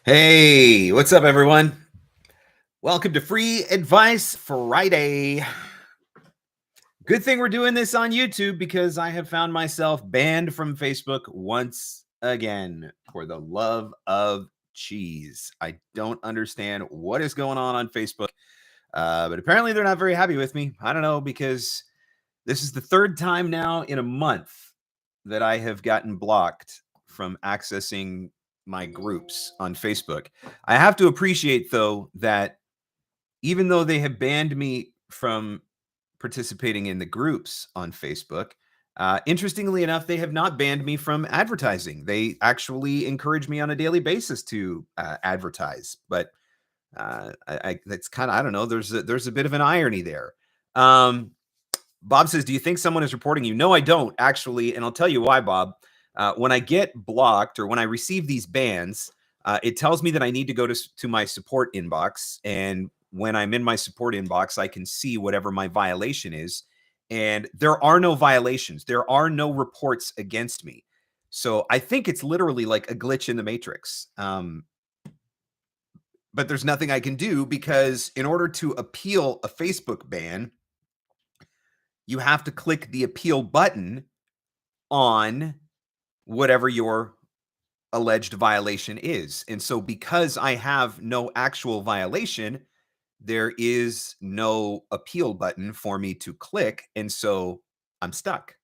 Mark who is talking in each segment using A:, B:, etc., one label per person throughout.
A: Hey, what's up, everyone? Welcome to Free Advice Friday. Good thing we're doing this on YouTube because I have found myself banned from Facebook once again for the love of cheese. I don't understand what is going on Facebook, but apparently they're not very happy with me. I don't know, because this is the third time now in a month that I have gotten blocked from accessing my groups on Facebook. I have to appreciate, though, that even though they have banned me from participating in the groups on Facebook, interestingly enough, they have not banned me from advertising. They actually encourage me on a daily basis to advertise. But that's kind of, I don't know. There's a bit of an irony there. Bob says, "Do you think someone is reporting you?" No, I don't actually, and I'll tell you why, Bob. When I get blocked or when I receive these bans, it tells me that I need to go to my support inbox, and when I'm in my support inbox, I can see whatever my violation is, and there are no violations. There are no reports against me. So I think it's literally like a glitch in the matrix. But there's nothing I can do, because in order to appeal a Facebook ban, you have to click the appeal button on whatever your alleged violation is. And so because I have no actual violation, there is no appeal button for me to click. And so I'm stuck.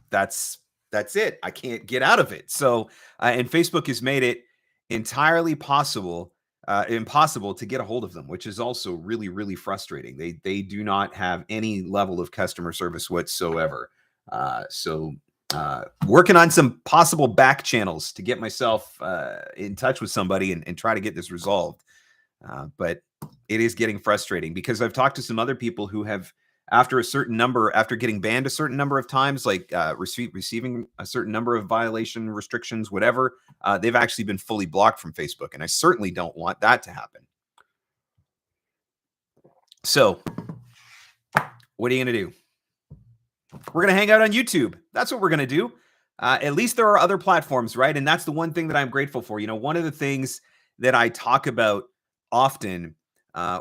A: That's it. I can't get out of it. So, and Facebook has made it entirely impossible to get a hold of them, which is also really, really frustrating. They do not have any level of customer service whatsoever. Working on some possible back channels to get myself in touch with somebody and try to get this resolved. But it is getting frustrating, because I've talked to some other people who have, after getting banned a certain number of times, like receiving a certain number of violation restrictions, whatever, they've actually been fully blocked from Facebook. And I certainly don't want that to happen. So what are you going to do? We're going to hang out on YouTube. That's what we're going to do. At least there are other platforms, right? And that's the one thing that I'm grateful for. One of the things that I talk about often,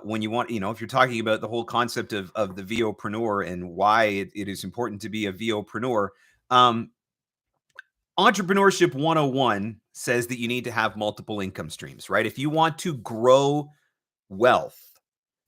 A: when you want, if you're talking about the whole concept of the VOpreneur and why it is important to be a VOpreneur, Entrepreneurship 101 says that you need to have multiple income streams, right? If you want to grow wealth,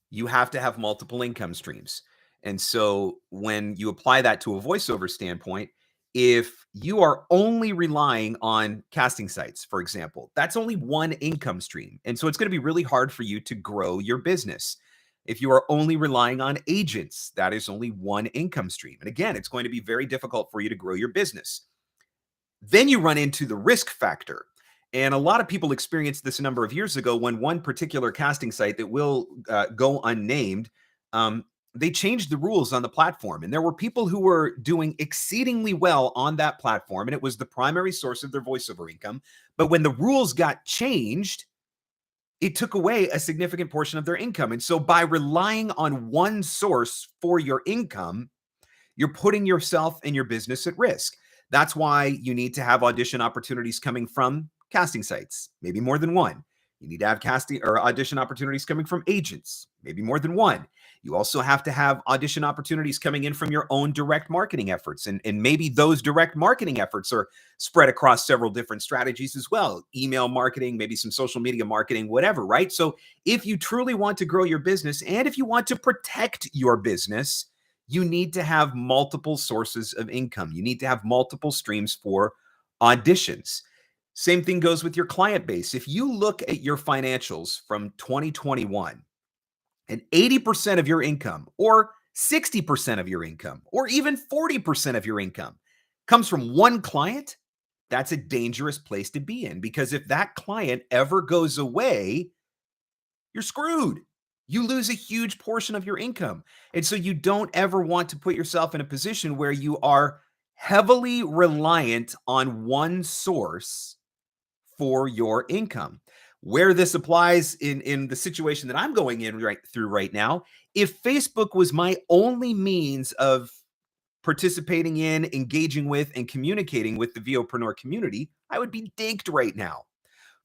A: you have to have multiple income streams. And so when you apply that to a voiceover standpoint, if you are only relying on casting sites, for example, that's only one income stream. And so it's going to be really hard for you to grow your business. If you are only relying on agents, that is only one income stream. And again, it's going to be very difficult for you to grow your business. Then you run into the risk factor. And a lot of people experienced this a number of years ago when one particular casting site that will go unnamed, they changed the rules on the platform. And there were people who were doing exceedingly well on that platform, and it was the primary source of their voiceover income. But when the rules got changed, it took away a significant portion of their income. And so by relying on one source for your income, you're putting yourself and your business at risk. That's why you need to have audition opportunities coming from casting sites, maybe more than one. You need to have casting or audition opportunities coming from agents, maybe more than one. You also have to have audition opportunities coming in from your own direct marketing efforts. And maybe those direct marketing efforts are spread across several different strategies as well. Email marketing, maybe some social media marketing, whatever, right? So if you truly want to grow your business and if you want to protect your business, you need to have multiple sources of income. You need to have multiple streams for auditions. Same thing goes with your client base. If you look at your financials from 2021 and 80% of your income or 60% of your income or even 40% of your income comes from one client, that's a dangerous place to be in, because if that client ever goes away, you're screwed. You lose a huge portion of your income. And so you don't ever want to put yourself in a position where you are heavily reliant on one source for your income. Where this applies in the situation that I'm going in right now, if Facebook was my only means of participating in, engaging with, and communicating with the VOpreneur community, I would be dinked right now.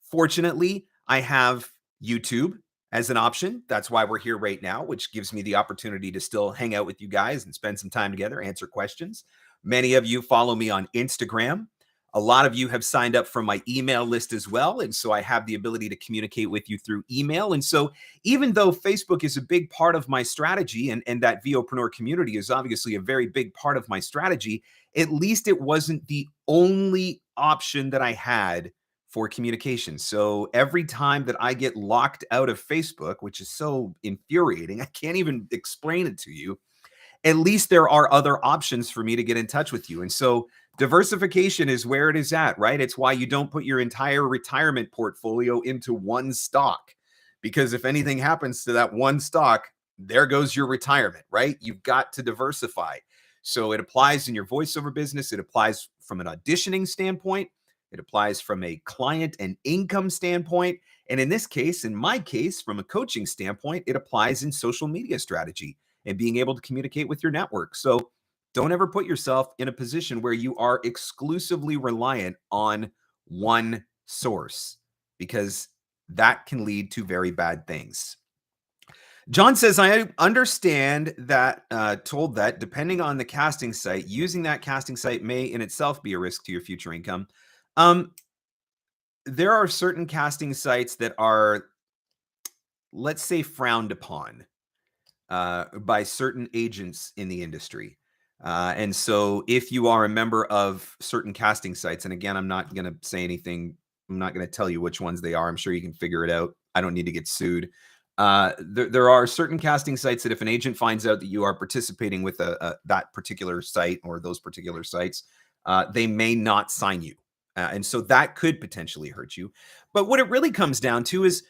A: Fortunately, I have YouTube as an option. That's why we're here right now, which gives me the opportunity to still hang out with you guys and spend some time together, answer questions. Many of you follow me on Instagram. A lot of you have signed up for my email list as well. And so I have the ability to communicate with you through email. And so even though Facebook is a big part of my strategy, and that VOpreneur community is obviously a very big part of my strategy, at least it wasn't the only option that I had for communication. So every time that I get locked out of Facebook, which is so infuriating, I can't even explain it to you, at least there are other options for me to get in touch with you. And so diversification is where it is at, right? It's why you don't put your entire retirement portfolio into one stock, because if anything happens to that one stock, there goes your retirement, right? You've got to diversify. So it applies in your voiceover business. It applies from an auditioning standpoint. It applies from a client and income standpoint. And in this case, in my case, from a coaching standpoint, it applies in social media strategy and being able to communicate with your network. So don't ever put yourself in a position where you are exclusively reliant on one source, because that can lead to very bad things. John says, I understand that, told that depending on the casting site, using that casting site may in itself be a risk to your future income. There are certain casting sites that are, let's say, frowned upon by certain agents in the industry. And so if you are a member of certain casting sites, and again, I'm not going to say anything, I'm not going to tell you which ones they are. I'm sure you can figure it out. I don't need to get sued. There are certain casting sites that if an agent finds out that you are participating with that particular site or those particular sites, they may not sign you. And so that could potentially hurt you. But what it really comes down to is,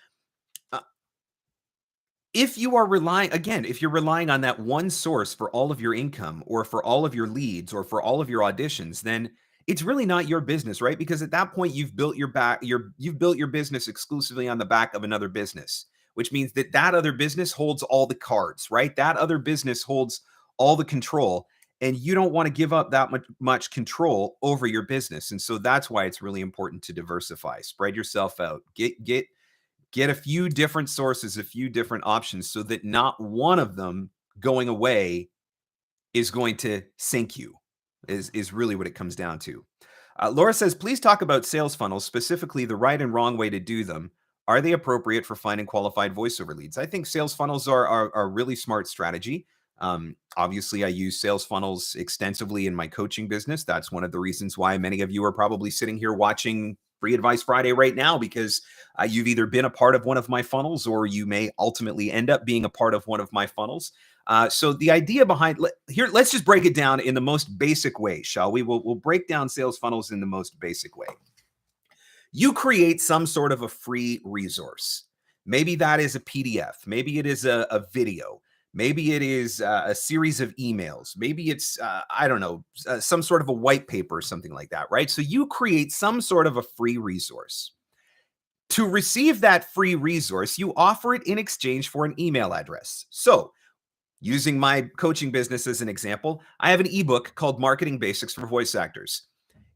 A: if you are relying, again, if you're relying on that one source for all of your income or for all of your leads or for all of your auditions, then it's really not your business, right? Because at that point, you've built you've built your business exclusively on the back of another business, which means that that other business holds all the cards, right? That other business holds all the control, and you don't want to give up that much control over your business. And so that's why it's really important to diversify, spread yourself out, get a few different sources, a few different options, so that not one of them going away is going to sink you, is really what it comes down to. Laura says, please talk about sales funnels, specifically the right and wrong way to do them. Are they appropriate for finding qualified voiceover leads? I think sales funnels are a really smart strategy. Obviously, I use sales funnels extensively in my coaching business. That's one of the reasons why many of you are probably sitting here watching Free Advice Friday right now, because you've either been a part of one of my funnels or you may ultimately end up being a part of one of my funnels. So the idea behind here, let's just break it down in the most basic way, shall we? We'll break down sales funnels in the most basic way. You create some sort of a free resource. Maybe that is a PDF. Maybe it is a video. Maybe it is a series of emails. Maybe it's, I don't know, some sort of a white paper or something like that, right? So you create some sort of a free resource. To receive that free resource, you offer it in exchange for an email address. So using my coaching business as an example, I have an ebook called Marketing Basics for Voice Actors.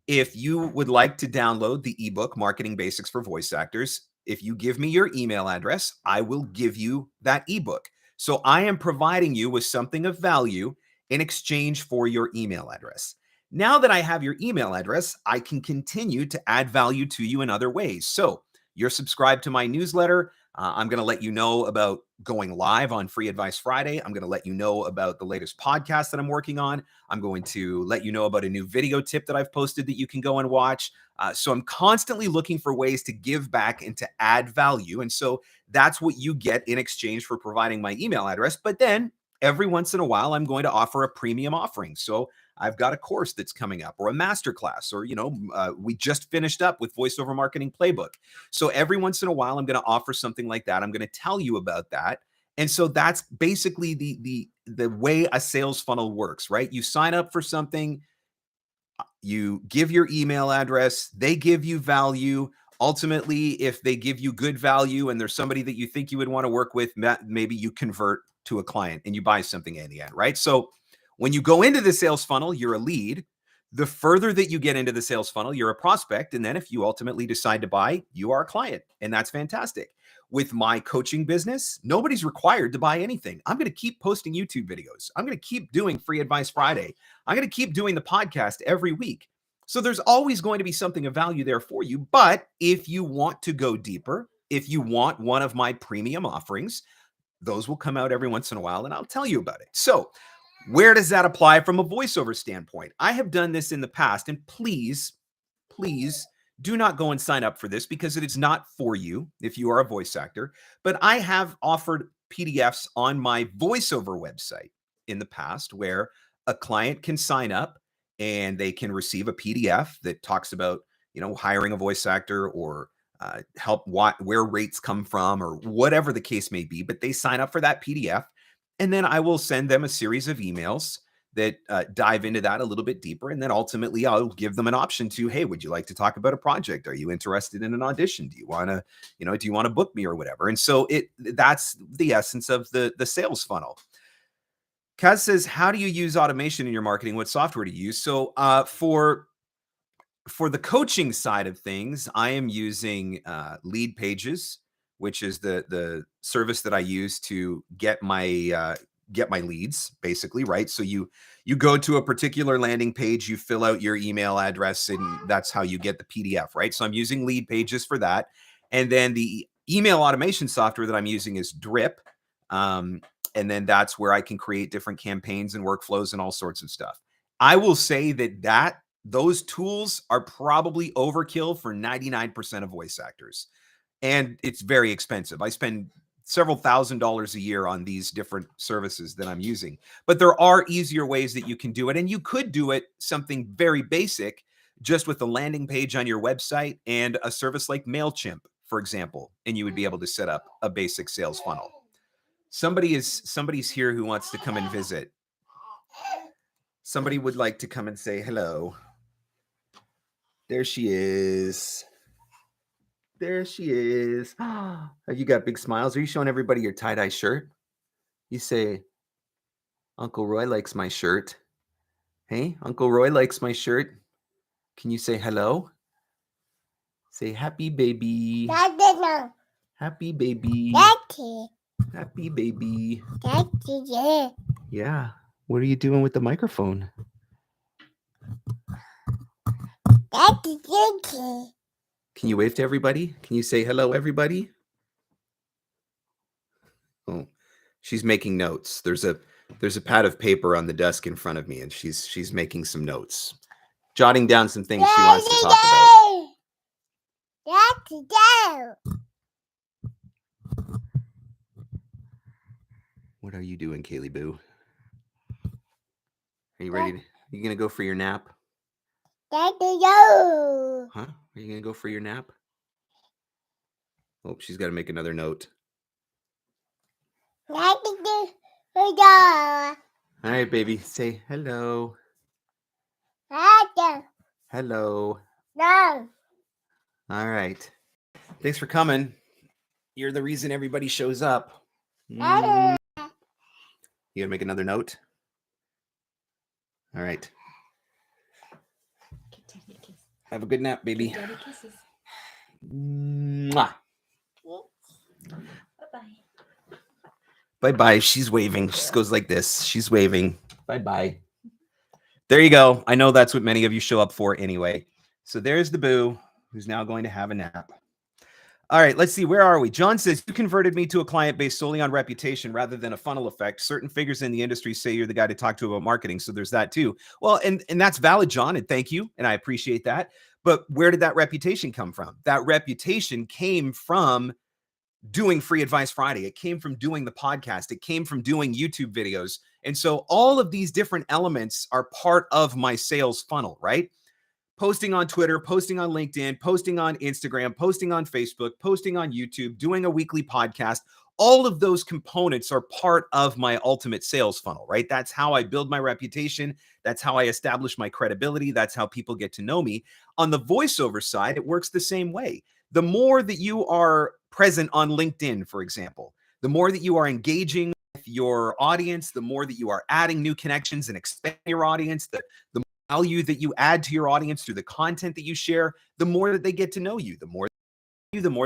A: If you would like to download the ebook, Marketing Basics for Voice Actors, if you give me your email address, I will give you that ebook. So I am providing you with something of value in exchange for your email address. Now that I have your email address, I can continue to add value to you in other ways. So you're subscribed to my newsletter. I'm going to let you know about going live on Free Advice Friday. I'm going to let you know about the latest podcast that I'm working on. I'm going to let you know about a new video tip that I've posted that you can go and watch. So I'm constantly looking for ways to give back and to add value. And so that's what you get in exchange for providing my email address. But then every once in a while, I'm going to offer a premium offering. So I've got a course that's coming up, or a masterclass, or, we just finished up with Voiceover Marketing Playbook. So every once in a while, I'm going to offer something like that. I'm going to tell you about that. And so that's basically the way a sales funnel works, right? You sign up for something, you give your email address, they give you value. Ultimately, if they give you good value and there's somebody that you think you would want to work with, maybe you convert to a client and you buy something in the end, right? So when you go into the sales funnel, you're a lead. The further that you get into the sales funnel, you're a prospect. And then if you ultimately decide to buy, you are a client. And that's fantastic. With my coaching business, nobody's required to buy anything. I'm going to keep posting YouTube videos. I'm going to keep doing Free Advice Friday. I'm going to keep doing the podcast every week. So there's always going to be something of value there for you. But if you want to go deeper, if you want one of my premium offerings, those will come out every once in a while and I'll tell you about it. So where does that apply from a voiceover standpoint? I have done this in the past, and please do not go and sign up for this because it is not for you if you are a voice actor. But I have offered PDFs on my voiceover website in the past where a client can sign up and they can receive a PDF that talks about, hiring a voice actor or where rates come from or whatever the case may be. But they sign up for that PDF. And then I will send them a series of emails that dive into that a little bit deeper. And then ultimately I'll give them an option to, hey, would you like to talk about a project? Are you interested in an audition? Do you want to book me or whatever? And so that's the essence of the sales funnel. Kaz says, how do you use automation in your marketing? What software do you use? So for the coaching side of things, I am using Lead Pages, which is the service that I use to get my leads, basically, right? So you go to a particular landing page, you fill out your email address, and that's how you get the PDF, right? So I'm using Lead Pages for that. And then the email automation software that I'm using is Drip. And then that's where I can create different campaigns and workflows and all sorts of stuff. I will say that those tools are probably overkill for 99% of voice actors. And it's very expensive. I spend several $1,000s a year on these different services that I'm using. But there are easier ways that you can do it. And you could do it something very basic, just with a landing page on your website and a service like MailChimp, for example, and you would be able to set up a basic sales funnel. Somebody's here who wants to come and visit. Somebody would like to come and say hello. There she is. There she is. Have you got big smiles? Are you showing everybody your tie-dye shirt? You say, Uncle Roy likes my shirt. Hey, Uncle Roy likes my shirt. Can you say hello? Say happy baby.
B: Daddy.
A: Happy baby.
B: Daddy.
A: Happy baby.
B: Daddy, yeah.
A: Yeah. What are you doing with the microphone?
B: Daddy, Daddy.
A: Can you wave to everybody? Can you say hello, everybody? Oh, she's making notes. There's a pad of paper on the desk in front of me, and she's making some notes, jotting down some things she wants to talk about.
B: Daddy, Daddy.
A: What are you doing, Kaylee Boo? Are you ready? Are you gonna go for your nap?
B: Daddy, yo.
A: Huh? Are you gonna go for your nap? Oh, she's got to make another note.
B: Daddy, yo.
A: All right, baby. Say hello.
B: Daddy.
A: Hello.
B: No.
A: All right. Thanks for coming. You're the reason everybody shows up.
B: Daddy.
A: You gotta make another note. All right. Have a good nap, baby.
C: Daddy kisses.
A: Mwah.
C: Bye-bye.
A: Bye-bye. She's waving. She just goes like this. She's waving. Bye-bye. There you go. I know that's what many of you show up for anyway. So there's the boo who's now going to have a nap. All right, let's see. Where are we? John says, you converted me to a client based solely on reputation rather than a funnel effect. Certain figures in the industry say you're the guy to talk to about marketing. So there's that too. Well, and that's valid, John, and thank you. And I appreciate that. But where did that reputation come from? That reputation came from doing Free Advice Friday. It came from doing the podcast. It came from doing YouTube videos. And so all of these different elements are part of my sales funnel, right? Posting on Twitter, posting on LinkedIn, posting on Instagram, posting on Facebook, posting on YouTube, doing a weekly podcast. All of those components are part of my ultimate sales funnel, right? That's how I build my reputation. That's how I establish my credibility. That's how people get to know me. On the voiceover side, it works the same way. The more that you are present on LinkedIn, for example, the more that you are engaging with your audience, the more that you are adding new connections and expanding your audience, the value that you add to your audience through the content that you share, the more that they get to know you, the more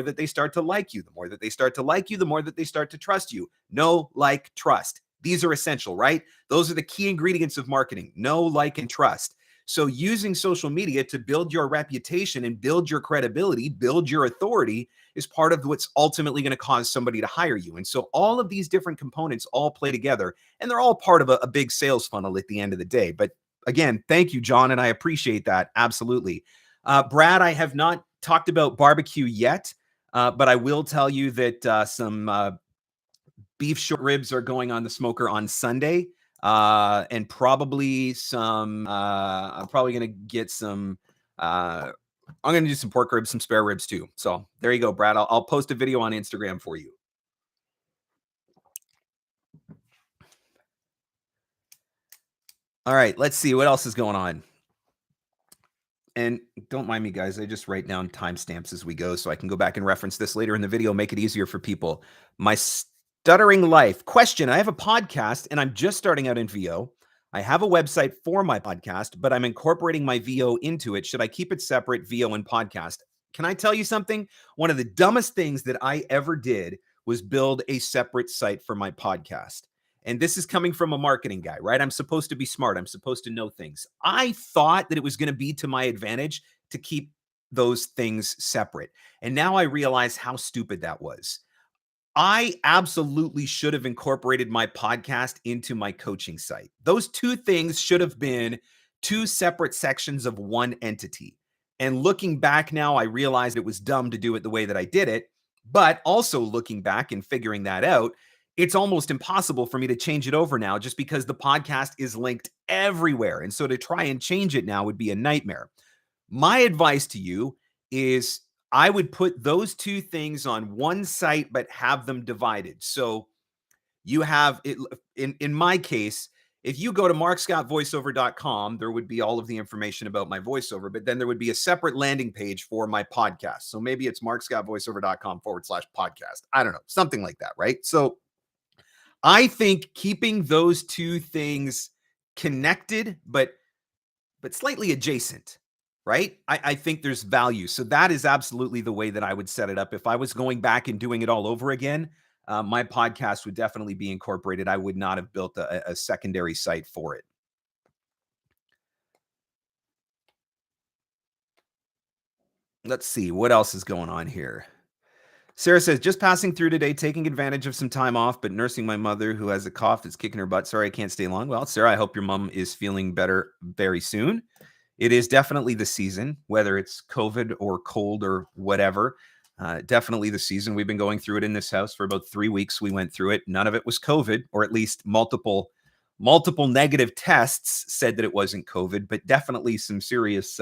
A: that they start to like you, the more that they start to like you, the more that they start to trust you. Know, like, trust. These are essential, right? Those are the key ingredients of marketing. Know, like, and trust. So using social media to build your reputation and build your credibility, build your authority is part of what's ultimately going to cause somebody to hire you. And so all of these different components all play together, and they're all part of a big sales funnel at the end of the day. But again, thank you, John, and I appreciate that. Absolutely. Brad, I have not talked about barbecue yet, but I will tell you that some beef short ribs are going on the smoker on Sunday, and probably some. I'm probably going to get some. I'm going to do some pork ribs, some spare ribs too. So there you go, Brad. I'll post a video on Instagram for you. All right, let's see what else is going on. And don't mind me, guys. I just write down timestamps as we go so I can go back and reference this later in the video, make it easier for people. My stuttering life. Question. I have a podcast and I'm just starting out in VO. I have a website for my podcast, but I'm incorporating my VO into it. Should I keep it separate, VO and podcast? Can I tell you something? One of the dumbest things that I ever did was build a separate site for my podcast. And this is coming from a marketing guy, right? I'm supposed to be smart. I'm supposed to know things. I thought that it was going to be to my advantage to keep those things separate. And now I realize how stupid that was. I absolutely should have incorporated my podcast into my coaching site. Those two things should have been two separate sections of one entity. And looking back now, I realized it was dumb to do it the way that I did it. But also looking back and figuring that out, it's almost impossible for me to change it over now just because the podcast is linked everywhere. And so to try and change it now would be a nightmare. My advice to you is I would put those two things on one site, but have them divided. So you have it in my case, if you go to marcscottvoiceover.com, there would be all of the information about my voiceover, but then there would be a separate landing page for my podcast. So maybe it's marcscottvoiceover.com/podcast. I don't know, something like that, right? So I think keeping those two things connected, but slightly adjacent, right? I think there's value. So that is absolutely the way that I would set it up. If I was going back and doing it all over again, my podcast would definitely be incorporated. I would not have built a secondary site for it. Let's see what else is going on here. Sarah says, just passing through today, taking advantage of some time off, but nursing my mother who has a cough that's kicking her butt. Sorry, I can't stay long. Well, Sarah, I hope your mom is feeling better very soon. It is definitely the season, whether it's COVID or cold or whatever. Definitely the season. We've been going through it in this house for about 3 weeks. We went through it. None of it was COVID, or at least multiple negative tests said that it wasn't COVID, but definitely some serious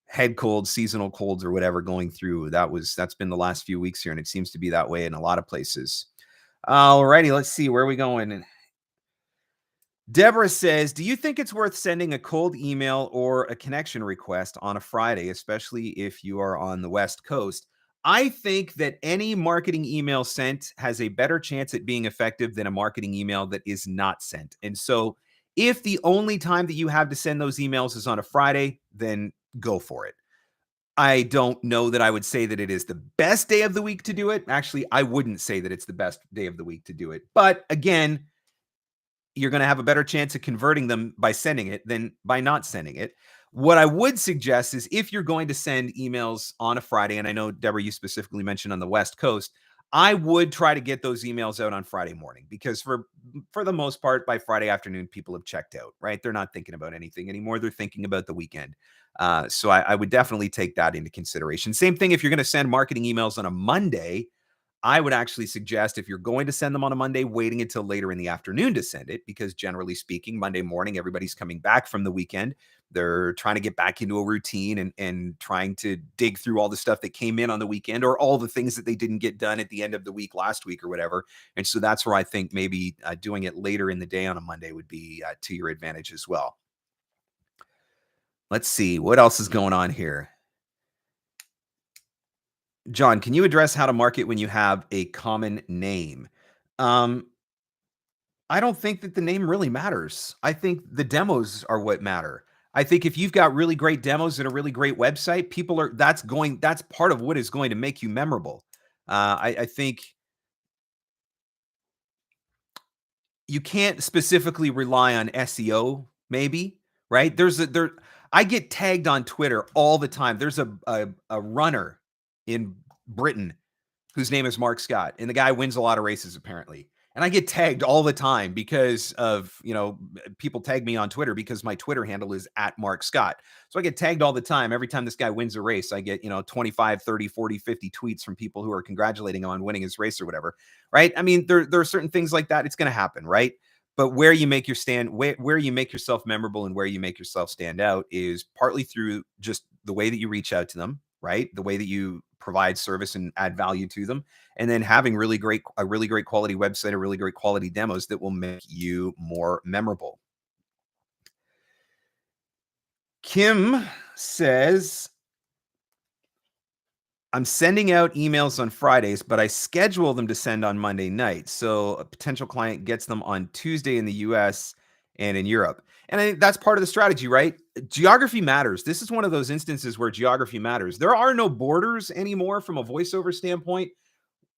A: head colds, seasonal colds, or whatever going through. That's been the last few weeks here, and it seems to be that way in a lot of places. Alrighty, let's see where are we going. Deborah says, do you think it's worth sending a cold email or a connection request on a Friday, especially if you are on the West Coast? I think that any marketing email sent has a better chance at being effective than a marketing email that is not sent. And so if the only time that you have to send those emails is on a Friday, then go for it. I don't know that I would say that it is the best day of the week to do it. Actually, I wouldn't say that it's the best day of the week to do it. But again, you're going to have a better chance of converting them by sending it than by not sending it. What I would suggest is if you're going to send emails on a Friday, and I know, Deborah, you specifically mentioned on the West Coast, I would try to get those emails out on Friday morning because for the most part, by Friday afternoon, people have checked out, right? They're not thinking about anything anymore. They're thinking about the weekend. So I would definitely take that into consideration. Same thing if you're going to send marketing emails on a Monday. I would actually suggest if you're going to send them on a Monday, waiting until later in the afternoon to send it, because generally speaking, Monday morning, everybody's coming back from the weekend. They're trying to get back into a routine and trying to dig through all the stuff that came in on the weekend or all the things that they didn't get done at the end of the week last week or whatever. And so that's where I think maybe doing it later in the day on a Monday would be to your advantage as well. Let's see what else is going on here. John, can you address how to market when you have a common name? I don't think that the name really matters. I think the demos are what matter. I think if you've got really great demos and a really great website, that's part of what is going to make you memorable. I think you can't specifically rely on SEO, maybe, right? I get tagged on Twitter all the time. There's a runner in Britain whose name is Marc Scott, and the guy wins a lot of races apparently. And I get tagged all the time because of, people tag me on Twitter because my Twitter handle is at Marc Scott. So I get tagged all the time. Every time this guy wins a race, I get, 25, 30, 40, 50 tweets from people who are congratulating him on winning his race or whatever. Right. I mean, there are certain things like that. It's going to happen. Right. But where you make where you make yourself memorable and where you make yourself stand out is partly through just the way that you reach out to them, right? The way that you provide service and add value to them, and then having a really great quality website, a really great quality demos that will make you more memorable. Kim says, I'm sending out emails on Fridays, but I schedule them to send on Monday night. So a potential client gets them on Tuesday in the US and in Europe. And I think that's part of the strategy, right? Geography matters. This is one of those instances where geography matters. There are no borders anymore from a voiceover standpoint.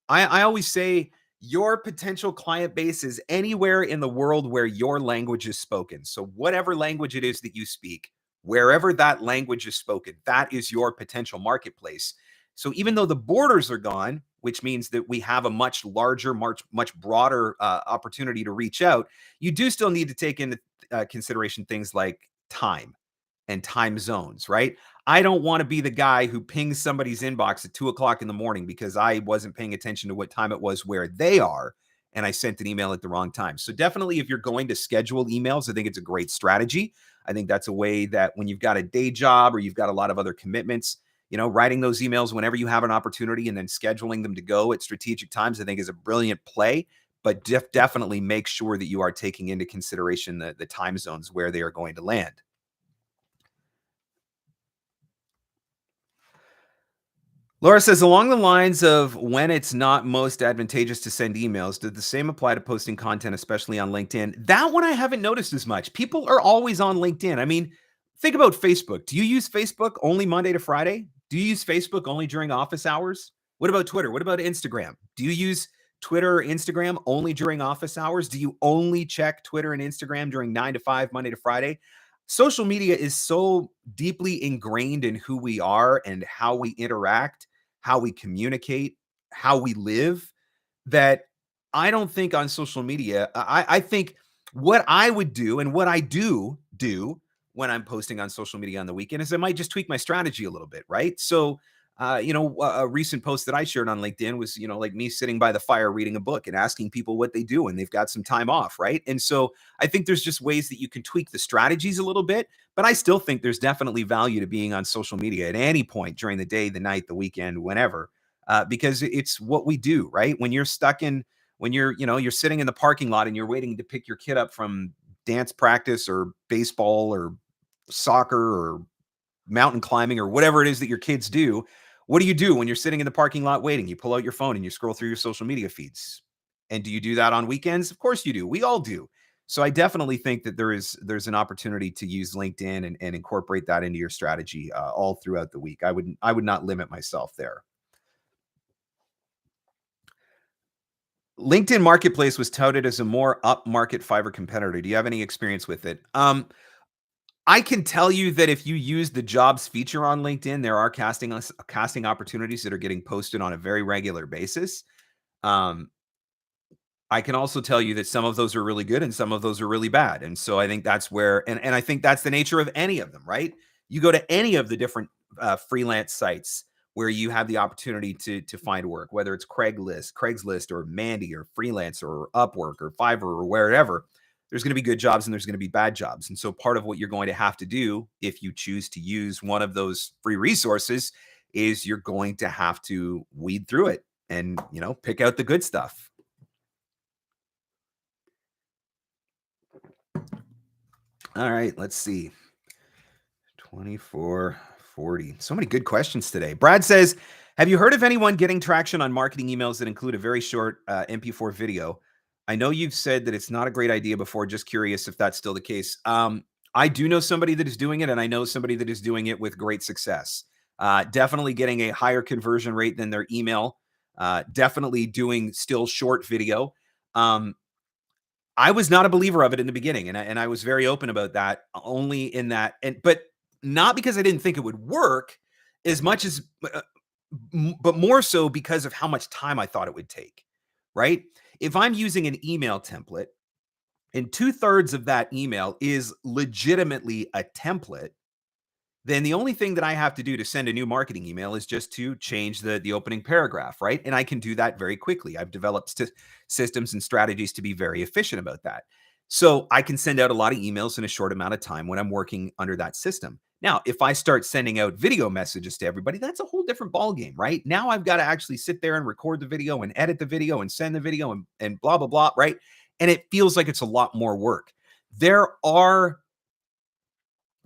A: I always say your potential client base is anywhere in the world where your language is spoken. So whatever language it is that you speak, wherever that language is spoken, that is your potential marketplace. So even though the borders are gone, which means that we have a much larger, much broader opportunity to reach out, you do still need to take into consideration things like time and time zones, right? I don't want to be the guy who pings somebody's inbox at 2:00 in the morning because I wasn't paying attention to what time it was where they are, and I sent an email at the wrong time. So definitely, if you're going to schedule emails, I think it's a great strategy. I think that's a way that when you've got a day job or you've got a lot of other commitments, writing those emails whenever you have an opportunity and then scheduling them to go at strategic times, I think is a brilliant play. But definitely make sure that you are taking into consideration the time zones where they are going to land. Laura says, along the lines of when it's not most advantageous to send emails, did the same apply to posting content, especially on LinkedIn? That one I haven't noticed as much. People are always on LinkedIn. I mean, think about Facebook. Do you use Facebook only Monday to Friday? Do you use Facebook only during office hours? What about Twitter? What about Instagram? Do you use Twitter or Instagram only during office hours? Do you only check Twitter and Instagram during 9 to 5, Monday to Friday? Social media is so deeply ingrained in who we are and how we interact, how we communicate, how we live, that I don't think on social media, I think what I would do and what I do when I'm posting on social media on the weekend is I might just tweak my strategy a little bit, right? So, a recent post that I shared on LinkedIn was, like me sitting by the fire reading a book and asking people what they do when they've got some time off, right? And so I think there's just ways that you can tweak the strategies a little bit, but I still think there's definitely value to being on social media at any point during the day, the night, the weekend, whenever, because it's what we do, right? When you're sitting in the parking lot and you're waiting to pick your kid up from dance practice or baseball or soccer or mountain climbing or whatever it is that your kids do, what do you do when you're sitting in the parking lot waiting? You pull out your phone and you scroll through your social media feeds. And do you do that on weekends? Of course you do. We all do. So I definitely think that there's an opportunity to use LinkedIn and incorporate that into your strategy all throughout the week. I would not limit myself there. LinkedIn Marketplace was touted as a more upmarket Fiverr competitor. Do you have any experience with it? I can tell you that if you use the jobs feature on LinkedIn, there are casting opportunities that are getting posted on a very regular basis. Um, I can also tell you that some of those are really good and some of those are really bad. And so I think that's where, and I think that's the nature of any of them, right? You go to any of the different freelance sites where you have the opportunity to find work, whether it's Craigslist or Mandy or Freelancer or Upwork or Fiverr or wherever, there's going to be good jobs and there's going to be bad jobs. And so part of what you're going to have to do if you choose to use one of those free resources is you're going to have to weed through it and, pick out the good stuff. All right, let's see. 2440. So many good questions today. Brad says, have you heard of anyone getting traction on marketing emails that include a very short MP4 video? I know you've said that it's not a great idea before. Just curious if that's still the case. I do know somebody that is doing it, and I know somebody that is doing it with great success. Definitely getting a higher conversion rate than their email. Definitely doing still short video. Um, I was not a believer of it in the beginning, and I was very open about that. Only in that, but not because I didn't think it would work, as much as, but more so because of how much time I thought it would take. Right? If I'm using an email template, and 2/3 of that email is legitimately a template, then the only thing that I have to do to send a new marketing email is just to change the opening paragraph, right? And I can do that very quickly. I've developed systems and strategies to be very efficient about that. So I can send out a lot of emails in a short amount of time when I'm working under that system. Now, if I start sending out video messages to everybody, that's a whole different ballgame, right? Now I've got to actually sit there and record the video and edit the video and send the video and blah, blah, blah, right? And it feels like it's a lot more work. There are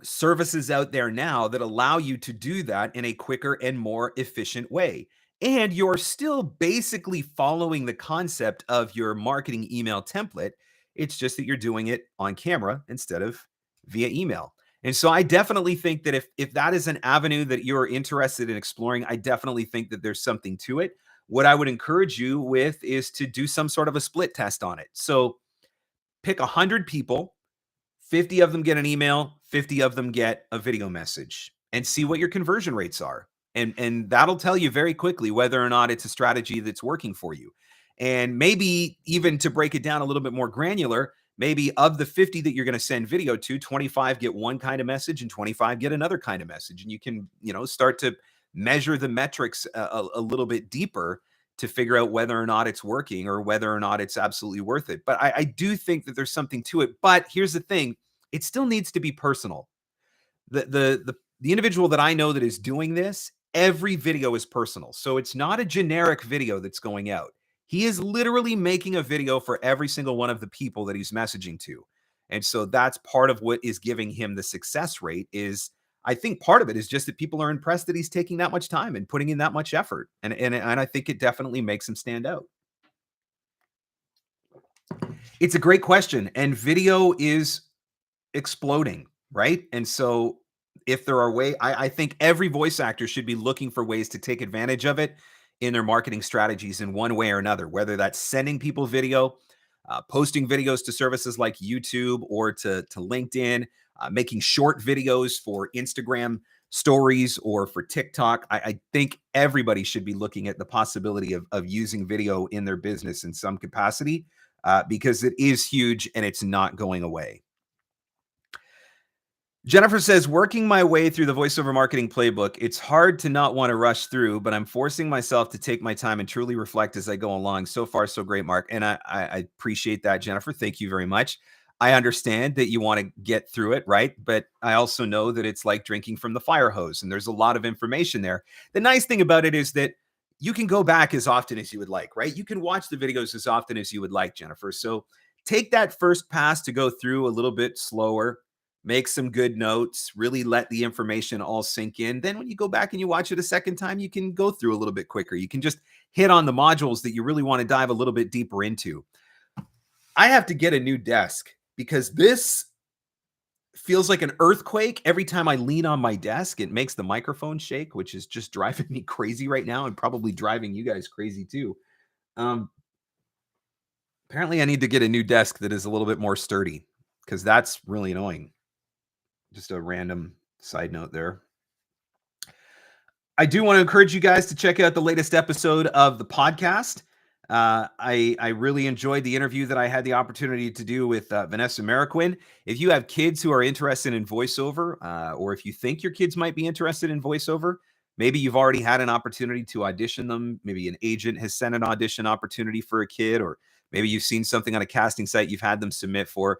A: services out there now that allow you to do that in a quicker and more efficient way. And you're still basically following the concept of your marketing email template. It's just that you're doing it on camera instead of via email. And so I definitely think that if that is an avenue that you're interested in exploring, I definitely think that there's something to it. What I would encourage you with is to do some sort of a split test on it. So pick 100 people, 50 of them get an email, 50 of them get a video message, and see what your conversion rates are. And that'll tell you very quickly whether or not it's a strategy that's working for you. And maybe even to break it down a little bit more granular, maybe of the 50 that you're going to send video to, 25 get one kind of message and 25 get another kind of message. And you can, start to measure the metrics a little bit deeper to figure out whether or not it's working or whether or not it's absolutely worth it. But I do think that there's something to it. But here's the thing, it still needs to be personal. The individual that I know that is doing this, every video is personal. So it's not a generic video that's going out. He is literally making a video for every single one of the people that he's messaging to. And so that's part of what is giving him the success rate. Is I think part of it is just that people are impressed that he's taking that much time and putting in that much effort. And I think it definitely makes him stand out. It's a great question. And video is exploding, right? And so if there are I think every voice actor should be looking for ways to take advantage of it in their marketing strategies in one way or another, whether that's sending people video, posting videos to services like YouTube or to LinkedIn, making short videos for Instagram stories or for TikTok. I think everybody should be looking at the possibility of using video in their business in some capacity because it is huge and it's not going away. Jennifer says, working my way through the voiceover marketing playbook, it's hard to not want to rush through, but I'm forcing myself to take my time and truly reflect as I go along. So far, so great, Mark. And I appreciate that, Jennifer. Thank you very much. I understand that you want to get through it, right? But I also know that it's like drinking from the fire hose, and there's a lot of information there. The nice thing about it is that you can go back as often as you would like, right? You can watch the videos as often as you would like, Jennifer. So take that first pass to go through a little bit slower. Make some good notes, really let the information all sink in. Then when you go back and you watch it a second time, you can go through a little bit quicker. You can just hit on the modules that you really want to dive a little bit deeper into. I have to get a new desk because this feels like an earthquake every time I lean on my desk. It makes the microphone shake, which is just driving me crazy right now and probably driving you guys crazy too. Apparently I need to get a new desk that is a little bit more sturdy because that's really annoying. Just a random side note there. I do want to encourage you guys to check out the latest episode of the podcast. I really enjoyed the interview that I had the opportunity to do with Vanessa Marroquin. If you have kids who are interested in voiceover, or if you think your kids might be interested in voiceover, maybe you've already had an opportunity to audition them. Maybe an agent has sent an audition opportunity for a kid, or maybe you've seen something on a casting site you've had them submit for.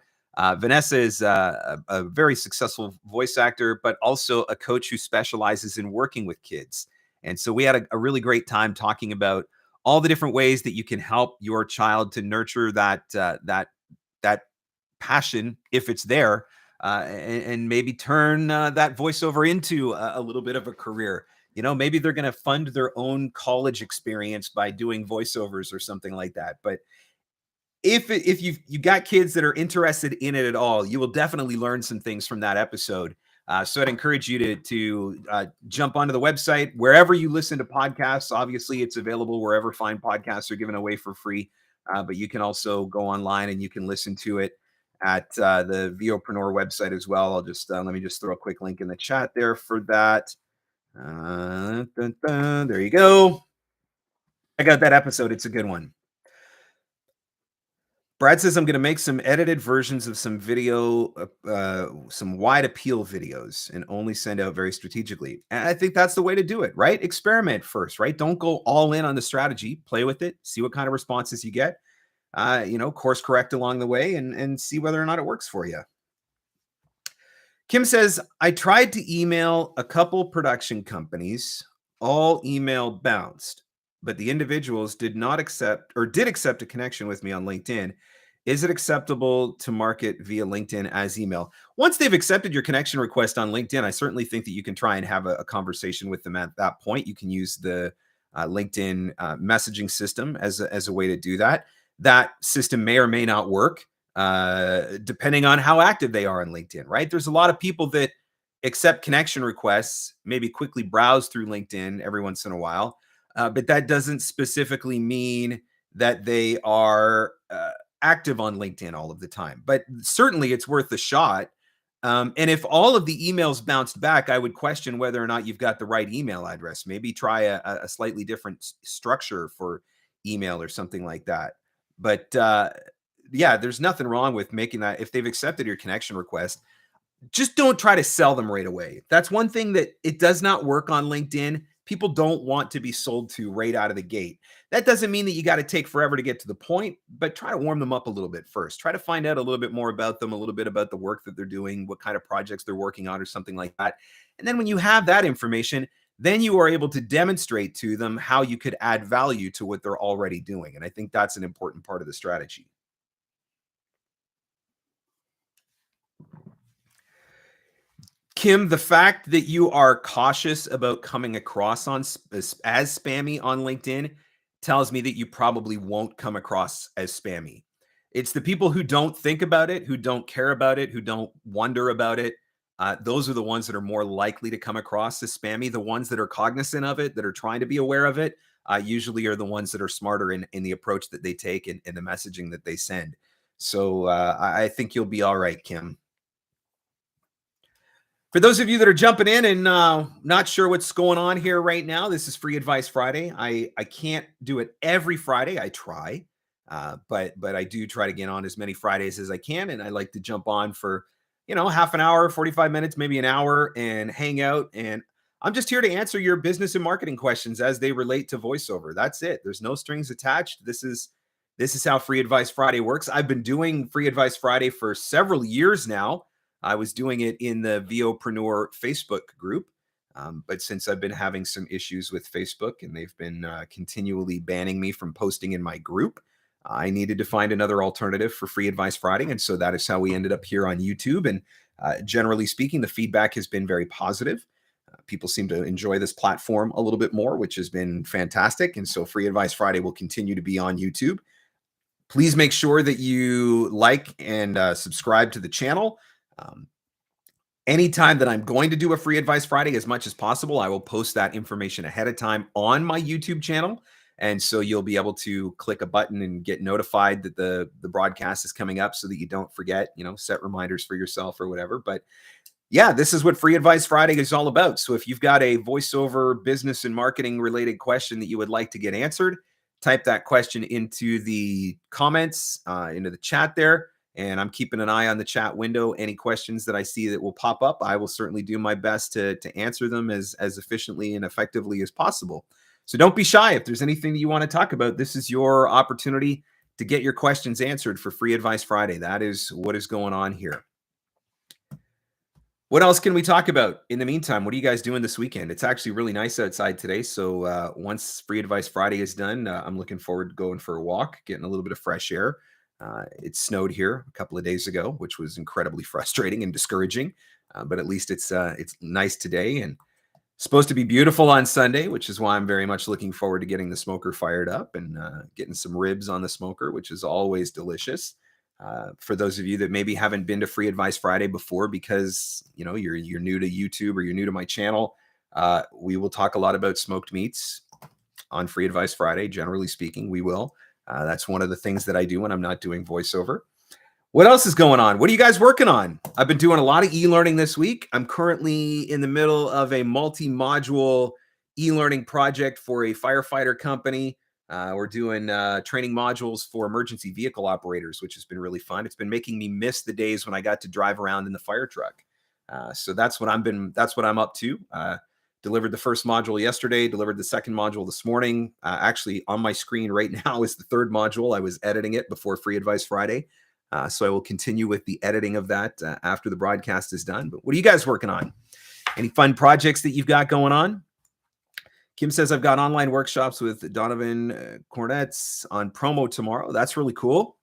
A: Vanessa is a very successful voice actor, but also a coach who specializes in working with kids. And so we had a really great time talking about all the different ways that you can help your child to nurture that passion, if it's there, and maybe turn that voiceover into a little bit of a career. Maybe they're going to fund their own college experience by doing voiceovers or something like that. But if you got kids that are interested in it at all, you will definitely learn some things from that episode. So I'd encourage you to jump onto the website wherever you listen to podcasts. Obviously, it's available wherever fine podcasts are given away for free. But you can also go online and you can listen to it at the VOpreneur website as well. I'll just let me just throw a quick link in the chat there for that. There you go. I got that episode. It's a good one. Brad says, I'm going to make some edited versions of some video, some wide appeal videos and only send out very strategically. And I think that's the way to do it, right? Experiment first, right? Don't go all in on the strategy. Play with it. See what kind of responses you get. Course correct along the way and see whether or not it works for you. Kim says, I tried to email a couple production companies. All email bounced, but the individuals did not accept or did accept a connection with me on LinkedIn. Is it acceptable to market via LinkedIn as email? Once they've accepted your connection request on LinkedIn, I certainly think that you can try and have a conversation with them at that point. You can use the LinkedIn messaging system as a way to do that. That system may or may not work depending on how active they are on LinkedIn, right? There's a lot of people that accept connection requests, maybe quickly browse through LinkedIn every once in a while. But that doesn't specifically mean that they are active on LinkedIn all of the time. But certainly it's worth a shot. And if all of the emails bounced back, I would question whether or not you've got the right email address. Maybe try a slightly different structure for email or something like that. But yeah, there's nothing wrong with making that. If they've accepted your connection request, just don't try to sell them right away. That's one thing that it does not work on LinkedIn. People don't want to be sold to right out of the gate. That doesn't mean that you got to take forever to get to the point, but try to warm them up a little bit first. Try to find out a little bit more about them, a little bit about the work that they're doing, what kind of projects they're working on or something like that. And then when you have that information, then you are able to demonstrate to them how you could add value to what they're already doing. And I think that's an important part of the strategy. Kim, the fact that you are cautious about coming across as spammy on LinkedIn tells me that you probably won't come across as spammy. It's the people who don't think about it, who don't care about it, who don't wonder about it. Those are the ones that are more likely to come across as spammy. The ones that are cognizant of it, that are trying to be aware of it, usually are the ones that are smarter in the approach that they take and the messaging that they send. So I think you'll be all right, Kim. For those of you that are jumping in and not sure what's going on here right now, this is Free Advice Friday. I can't do it every Friday. I try, but I do try to get on as many Fridays as I can, and I like to jump on for half an hour, 45 minutes, maybe an hour, and hang out. And I'm just here to answer your business and marketing questions as they relate to voiceover. That's it. There's no strings attached. This is how Free Advice Friday works. I've been doing Free Advice Friday for several years now. I was doing it in the VOpreneur Facebook group, but since I've been having some issues with Facebook and they've been continually banning me from posting in my group, I needed to find another alternative for Free Advice Friday. And so that is how we ended up here on YouTube. And generally speaking, the feedback has been very positive. People seem to enjoy this platform a little bit more, which has been fantastic. And so Free Advice Friday will continue to be on YouTube. Please make sure that you like and subscribe to the channel. Anytime that I'm going to do a Free Advice Friday, as much as possible, I will post that information ahead of time on my YouTube channel. And so you'll be able to click a button and get notified that the broadcast is coming up so that you don't forget, set reminders for yourself or whatever. But yeah, this is what Free Advice Friday is all about. So if you've got a voiceover business and marketing related question that you would like to get answered, type that question into the comments, into the chat there. And I'm keeping an eye on the chat window. Any questions that I see that will pop up, I will certainly do my best to answer them as efficiently and effectively as possible. So don't be shy. If there's anything that you want to talk about, this is your opportunity to get your questions answered for Free Advice Friday. That is what is going on here. What else can we talk about? In the meantime, what are you guys doing this weekend? It's actually really nice outside today. So once Free Advice Friday is done, I'm looking forward to going for a walk, getting a little bit of fresh air. It snowed here a couple of days ago, which was incredibly frustrating and discouraging. But at least it's nice today. And Supposed to be beautiful on Sunday, which is why I'm very much looking forward to getting the smoker fired up and getting some ribs on the smoker, which is always delicious. For those of you that maybe haven't been to Free Advice Friday before, because you're new to YouTube or you're new to my channel, we will talk a lot about smoked meats on Free Advice Friday. Generally speaking, we will. That's one of the things that I do when I'm not doing voiceover. What else is going on? What are you guys working on? I've been doing a lot of e-learning this week. I'm currently in the middle of a multi-module e-learning project for a firefighter company. We're doing training modules for emergency vehicle operators, which has been really fun. It's been making me miss the days when I got to drive around in the fire truck. So that's what I'm up to. Delivered the first module yesterday, delivered the second module this morning. Actually, on my screen right now is the third module. I was editing it before Free Advice Friday. So I will continue with the editing of that after the broadcast is done. But what are you guys working on? Any fun projects that you've got going on? Kim says, I've got online workshops with Donovan Cornets on promo tomorrow. That's really cool.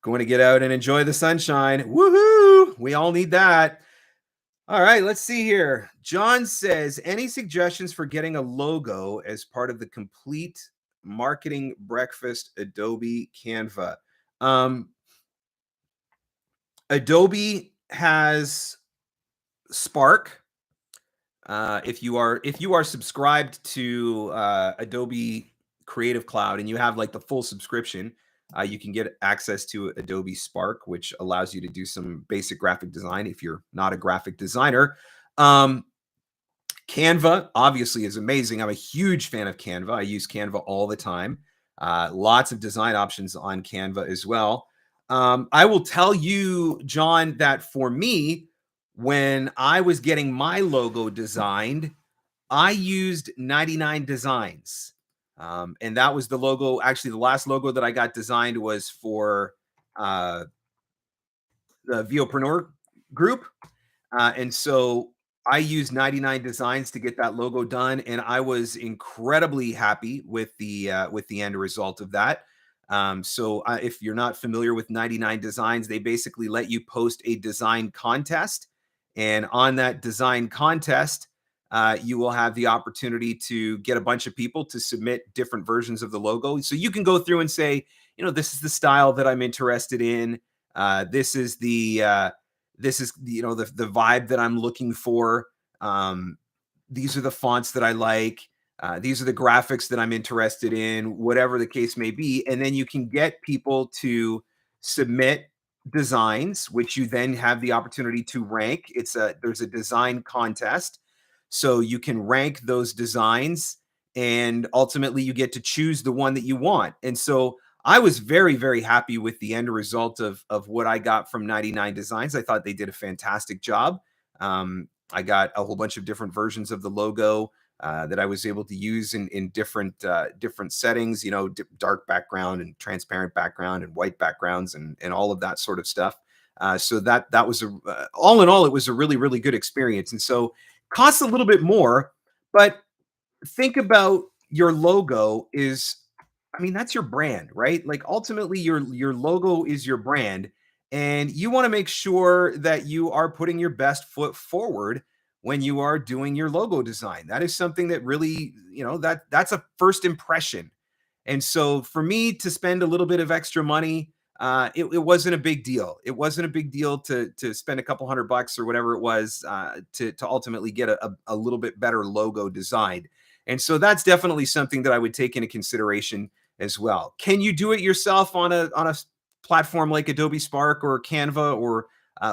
A: Going to get out and enjoy the sunshine. Woohoo! We all need that. All right, let's see here. John says, any suggestions for getting a logo as part of the complete marketing breakfast Adobe Canva? Adobe has Spark. If you are subscribed to Adobe Creative Cloud and you have like the full subscription, you can get access to Adobe Spark, which allows you to do some basic graphic design if you're not a graphic designer. Canva obviously is amazing. I'm a huge fan of Canva. I use Canva all the time. Lots of design options on Canva as well. I will tell you, John, that for me, when I was getting my logo designed, I used 99 Designs. And that was the logo. Actually, the last logo that I got designed was for the VOpreneur group. And so I used 99 Designs to get that logo done, and I was incredibly happy with the end result of that. So if you're not familiar with 99 Designs, they basically let you post a design contest, and on that design contest, you will have the opportunity to get a bunch of people to submit different versions of the logo. So you can go through and say, this is the style that I'm interested in. This is the vibe that I'm looking for. These are the fonts that I like. These are the graphics that I'm interested in, whatever the case may be. And then you can get people to submit designs, which you then have the opportunity to rank. There's a design contest. So you can rank those designs and ultimately you get to choose the one that you want. And so I was very, very happy with the end result of what I got from 99 Designs. I thought they did a fantastic job. I got a whole bunch of different versions of the logo that I was able to use in different settings, dark background and transparent background and white backgrounds and all of that sort of stuff. So that was all in all, it was a really, really good experience. And so costs a little bit more, but think about your logo that's your brand, right? Like ultimately your logo is your brand, and you want to make sure that you are putting your best foot forward when you are doing your logo design. That is something that really, that's a first impression. And so for me to spend a little bit of extra money, it wasn't a big deal. It wasn't a big deal to spend a couple $100 or whatever it was to ultimately get a little bit better logo designed. And so that's definitely something that I would take into consideration as well. Can you do it yourself on a platform like Adobe Spark or Canva or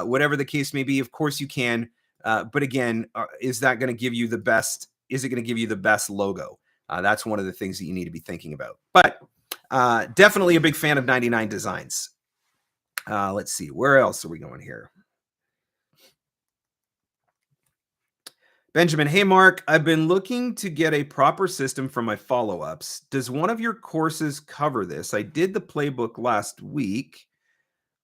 A: whatever the case may be? Of course you can. But again, is that going to give you the best? Is it going to give you the best logo? That's one of the things that you need to be thinking about. But definitely a big fan of 99 Designs. Let's see. Where else are we going here? Benjamin, hey, Mark, I've been looking to get a proper system for my follow-ups. Does one of your courses cover this? I did the playbook last week.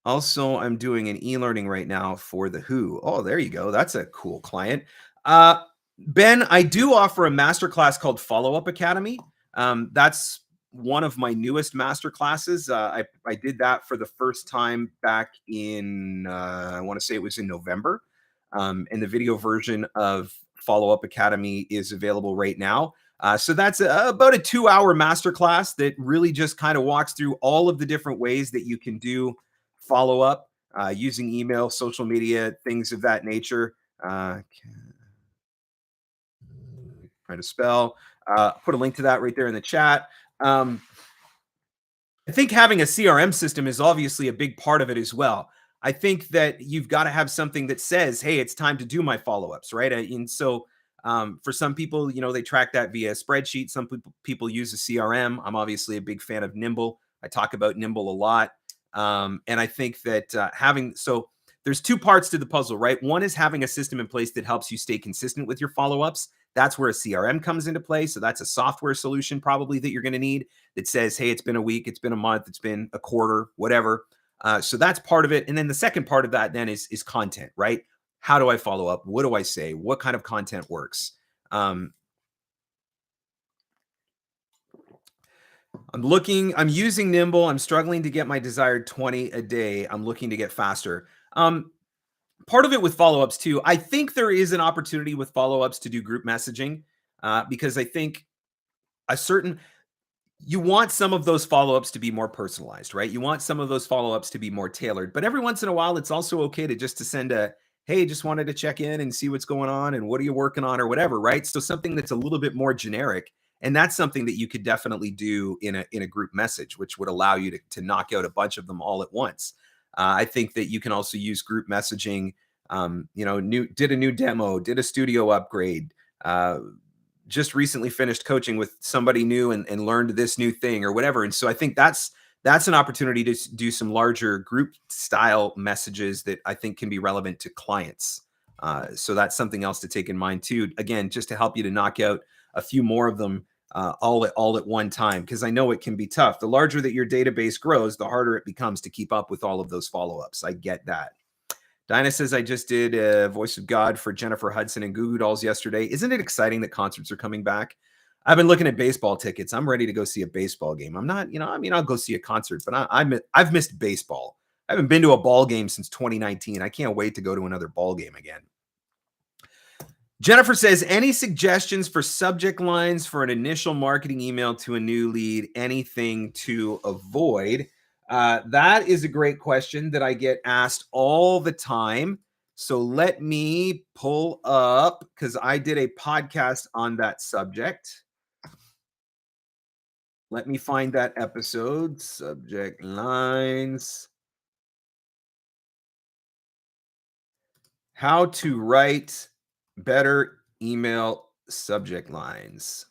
A: Also, I'm doing an e-learning right now for the Who. Oh, there you go. That's a cool client. Ben, I do offer a masterclass called Follow-Up Academy. That's one of my newest master classes. I did that for the first time back in, I want to say it was in November. And the video version of Follow-Up Academy is available right now. So that's about a 2-hour masterclass that really just kind of walks through all of the different ways that you can do follow-up using email, social media, things of that nature. Trying to spell. Put a link to that right there in the chat. I think having a CRM system is obviously a big part of it as well. I think that you've got to have something that says, "Hey, it's time to do my follow-ups," right? And so, for some people, they track that via a spreadsheet. Some people use a CRM. I'm obviously a big fan of Nimble. I talk about Nimble a lot, and I think that there's two parts to the puzzle, right? One is having a system in place that helps you stay consistent with your follow-ups. That's where a CRM comes into play. So that's a software solution probably that you're going to need that says, "Hey, it's been a week, it's been a month, it's been a quarter, whatever." So that's part of it. And then the second part of that then is content, right? How do I follow up? What do I say? What kind of content works? I'm using Nimble. I'm struggling to get my desired 20 a day. I'm looking to get faster. Part of it with follow-ups too, I think there is an opportunity with follow-ups to do group messaging because I think you want some of those follow-ups to be more personalized, right? You want some of those follow-ups to be more tailored, but every once in a while, it's also okay to send a, "Hey, just wanted to check in and see what's going on and what are you working on," or whatever, right? So something that's a little bit more generic, and that's something that you could definitely do in a group message, which would allow you to knock out a bunch of them all at once. I think that you can also use group messaging. Did a new demo, did a studio upgrade. Just recently finished coaching with somebody new and learned this new thing or whatever. And so I think that's an opportunity to do some larger group style messages that I think can be relevant to clients. So that's something else to take in mind too. Again, just to help you to knock out a few more of them all at one time, because I know it can be tough. The larger that your database grows, the harder it becomes to keep up with all of those follow-ups. I get that. Dinah says, "I just did a Voice of God for Jennifer Hudson and Goo Goo Dolls yesterday. Isn't it exciting that concerts are coming back?" I've been looking at baseball tickets. I'm ready to go see a baseball game. I'm not, I'll go see a concert, but I've missed baseball. I haven't been to a ball game since 2019. I can't wait to go to another ball game again. Jennifer says, "Any suggestions for subject lines for an initial marketing email to a new lead? Anything to avoid?" That is a great question that I get asked all the time. So let me pull up, because I did a podcast on that subject. Let me find that episode. Subject lines. How to write better email subject lines.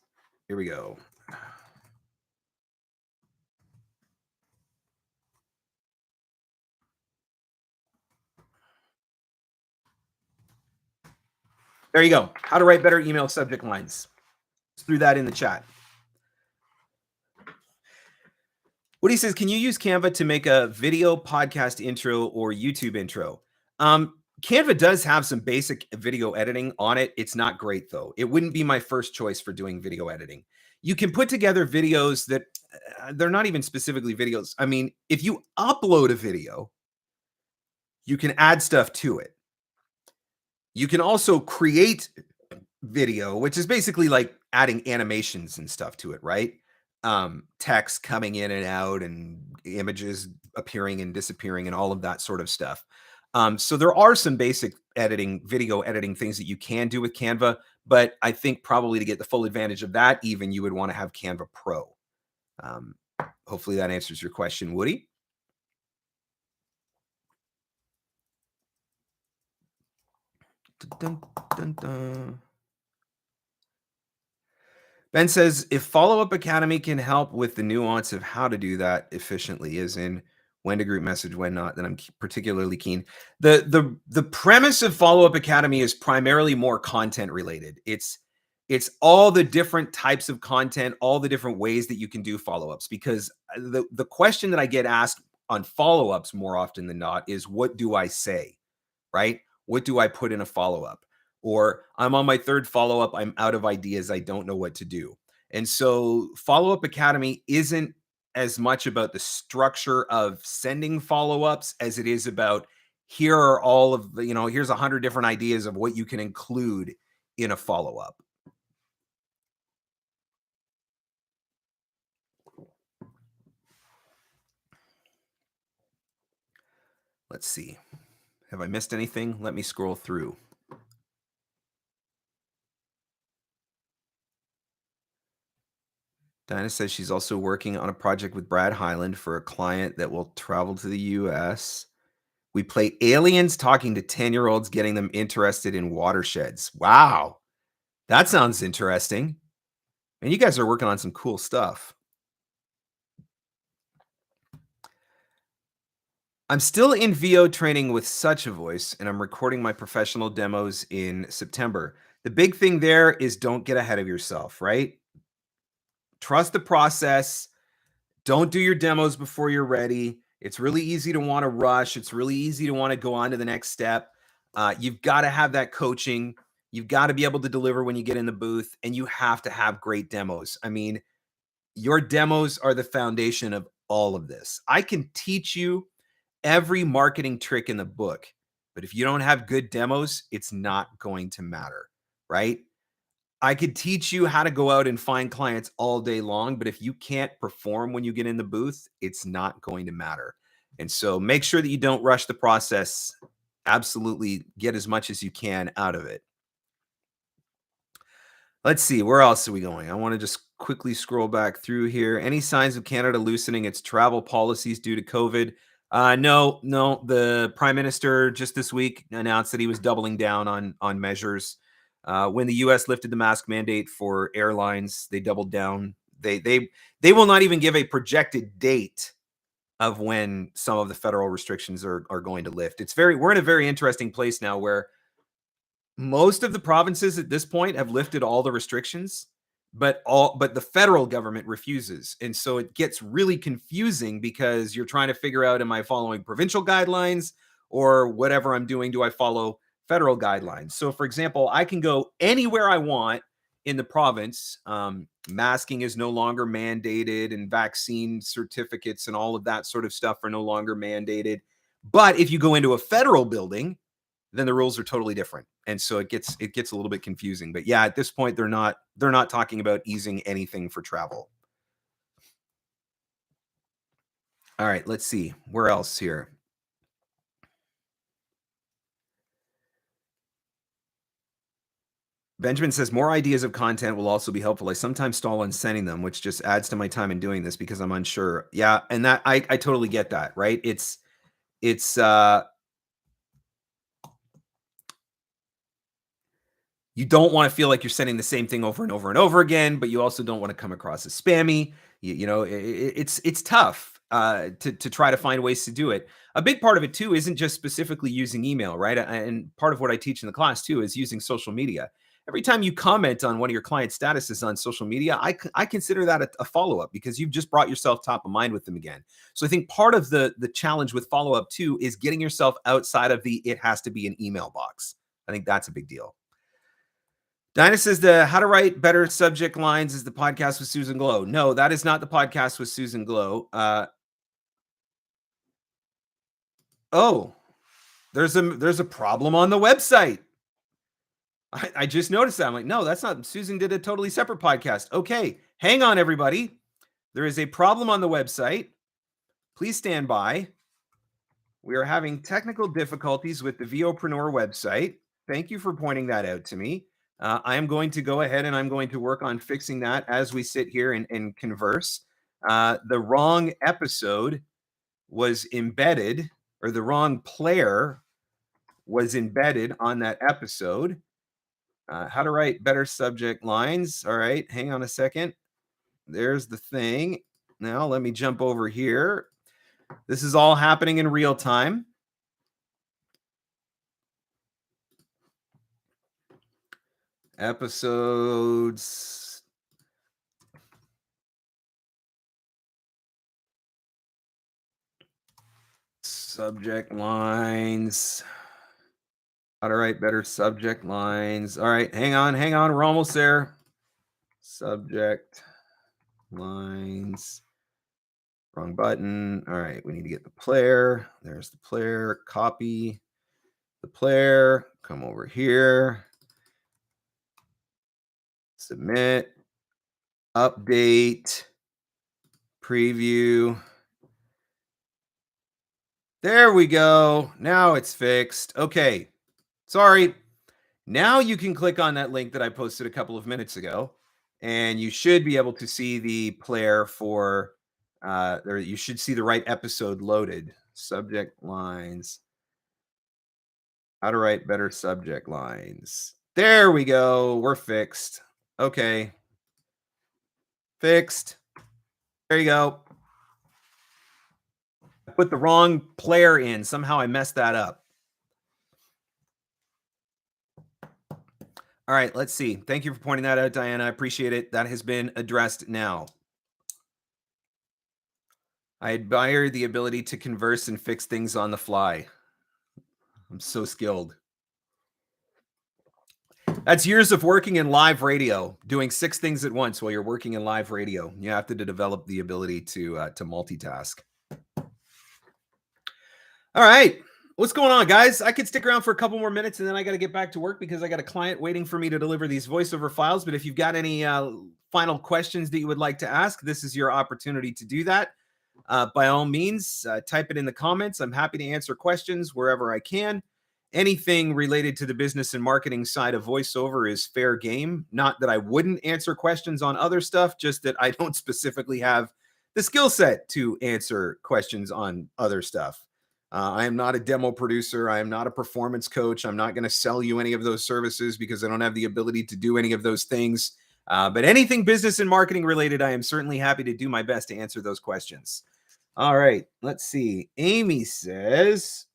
A: Here we go. There you go. How to write better email subject lines. Just threw that in the chat. Woody says, "Can you use Canva to make a video podcast intro or YouTube intro?" Canva does have some basic video editing on it. It's not great though. It wouldn't be my first choice for doing video editing. You can put together videos that they're not even specifically videos. I mean, if you upload a video, you can add stuff to it. You can also create video, which is basically like adding animations and stuff to it, right? Text coming in and out and images appearing and disappearing and all of that sort of stuff. So there are some basic video editing things that you can do with Canva, but I think probably to get the full advantage of that, even you would want to have Canva Pro. Hopefully that answers your question, Woody. Dun, dun, dun. Ben says, "If Follow-Up Academy can help with the nuance of how to do that efficiently, as in when to group message, when not, then I'm particularly keen." The premise of Follow-Up Academy is primarily more content related. It's all the different types of content, all the different ways that you can do follow-ups, because the question that I get asked on follow-ups more often than not is, what do I say? Right? What do I put in a follow-up? Or I'm on my third follow-up, I'm out of ideas, I don't know what to do. And so Follow-Up Academy isn't as much about the structure of sending follow-ups as it is about, here are all of the, here's 100 different ideas of what you can include in a follow-up. Let's see. Have I missed anything? Let me scroll through. Dinah says she's also working on a project with Brad Highland for a client that will travel to the US. We play aliens talking to 10-year-olds, getting them interested in watersheds. Wow. That sounds interesting. And you guys are working on some cool stuff. I'm still in VO training with Such a Voice, and I'm recording my professional demos in September. The big thing there is don't get ahead of yourself, right? Trust the process. Don't do your demos before you're ready. It's really easy to want to rush. It's really easy to want to go on to the next step. You've got to have that coaching. You've got to be able to deliver when you get in the booth, and you have to have great demos. I mean, your demos are the foundation of all of this. I can teach you every marketing trick in the book, but if you don't have good demos, it's not going to matter, right? I could teach you how to go out and find clients all day long, but if you can't perform when you get in the booth, it's not going to matter. And so make sure that you don't rush the process. Absolutely get as much as you can out of it. Let's see, where else are we going? I want to just quickly scroll back through here. Any signs of Canada loosening its travel policies due to COVID? No. The Prime Minister just this week announced that he was doubling down on measures. When the U.S. lifted the mask mandate for airlines, they doubled down. They will not even give a projected date of when some of the federal restrictions are going to lift. We're in a very interesting place now where most of the provinces at this point have lifted all the restrictions, but the federal government refuses. And so it gets really confusing because you're trying to figure out, am I following provincial guidelines, or whatever I'm doing, do I follow federal guidelines? So for example, I can go anywhere I want in the province. Masking is no longer mandated, and vaccine certificates and all of that sort of stuff are no longer mandated. But if you go into a federal building, then the rules are totally different. And so it gets a little bit confusing. But yeah, at this point, they're not talking about easing anything for travel. All right, let's see. Where else here? Benjamin says more ideas of content will also be helpful. I sometimes stall on sending them, which just adds to my time in doing this because I'm unsure. Yeah, and that I totally get that, right? It's you don't want to feel like you're sending the same thing over and over and over again, but you also don't want to come across as spammy. It's tough to try to find ways to do it. A big part of it too isn't just specifically using email, right? And part of what I teach in the class too is using social media. Every time you comment on one of your client statuses on social media, I consider that a follow-up because you've just brought yourself top of mind with them again. So I think part of the challenge with follow-up too is getting yourself outside of it has to be an email box. I think that's a big deal. Dinah says the How to Write Better Subject Lines is the podcast with Susan Glow. No, that is not the podcast with Susan Glow. There's a problem on the website. I just noticed that. I'm like, no, that's not. Susan did a totally separate podcast. Okay, hang on, everybody. There is a problem on the website. Please stand by. We are having technical difficulties with the VOpreneur website. Thank you for pointing that out to me. I am going to go ahead and I'm going to work on fixing that as we sit here and converse. The wrong episode was embedded, or the wrong player was embedded on that episode. How to write better subject lines. All right, hang on a second. There's the thing. Now let me jump over here. This is all happening in real time. Episodes. Subject lines. How to write better subject lines. All right, hang on. We're almost there. Subject lines. Wrong button. All right, we need to get the player. There's the player. Copy the player. Come over here. Submit, update, preview. There we go. Now it's fixed. Okay. Sorry. Now you can click on that link that I posted a couple of minutes ago, and you should be able to see the player for there. You should see the right episode loaded. Subject lines. How to write better subject lines. There we go. We're fixed. Okay. Fixed. There you go. I put the wrong player in. Somehow I messed that up. All right, let's see. Thank you for pointing that out, Diana. I appreciate it. That has been addressed now. I admire the ability to converse and fix things on the fly. I'm so skilled. That's years of working in live radio, doing 6 things at once while you're working in live radio. You have to develop the ability to multitask. All right. What's going on, guys? I could stick around for a couple more minutes and then I got to get back to work because I got a client waiting for me to deliver these voiceover files. But if you've got any final questions that you would like to ask, this is your opportunity to do that. By all means, type it in the comments. I'm happy to answer questions wherever I can. Anything related to the business and marketing side of voiceover is fair game. Not that I wouldn't answer questions on other stuff, just that I don't specifically have the skill set to answer questions on other stuff. I am not a demo producer. I am not a performance coach. I'm not going to sell you any of those services because I don't have the ability to do any of those things. But anything business and marketing related, I am certainly happy to do my best to answer those questions. All right, let's see. Amy says,